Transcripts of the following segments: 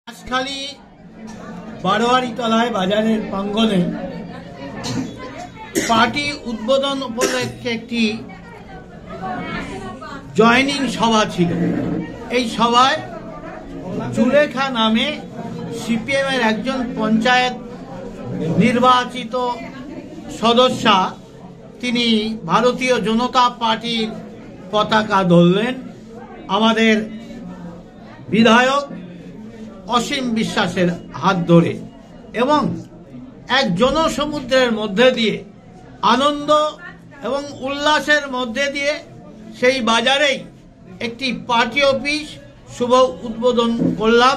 হাঁসখালি বারোয়ারিতলায় বাজারের প্রাঙ্গণে পার্টি উদ্বোধন উপলক্ষে একটি জয়নিং সভা ছিল। এই সভায় জুলেখা নামে সিপিএম এর একজন পঞ্চায়েত নির্বাচিত সদস্যা, তিনি ভারতীয় জনতা পার্টির পতাকা ধরলেন। আমাদের বিধায়ক অসীম বিশ্বাসের হাত ধরে এবং এক জনসমুদ্রের মধ্যে দিয়ে আনন্দ এবং উল্লাসের মধ্যে দিয়ে সেই বাজারেই একটি পার্টি অফিস শুভ উদ্বোধন করলাম।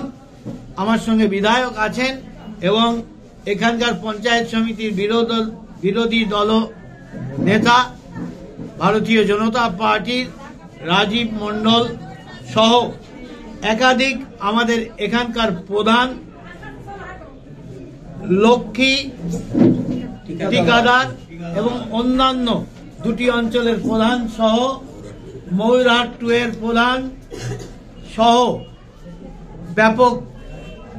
আমার সঙ্গে বিধায়ক আছেন এবং এখানকার পঞ্চায়েত সমিতির বিরোধী দল নেতা ভারতীয় জনতা পার্টির রাজীব মণ্ডল সহ একাধিক আমাদের এখানকার প্রধান, লক্ষ্মী ঠিকাদার এবং অন্যান্য দুটি অঞ্চলের প্রধান সহ ময়ূরহাট 2 এর প্রধান সহ ব্যাপক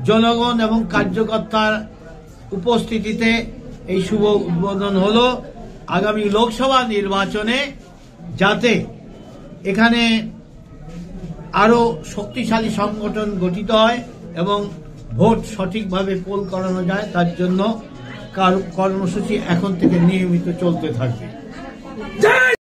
জনগণ এবং কার্যকর্তার উপস্থিতিতে এই শুভ উদ্বোধন হলো। আগামী লোকসভা নির্বাচনে যাতে এখানে আরো শক্তিশালী সংগঠন গঠিত হয় এবং ভোট সঠিকভাবে পোল করানো যায়, তার জন্য কর্মসূচি এখন থেকে নিয়মিত চলতে থাকবে।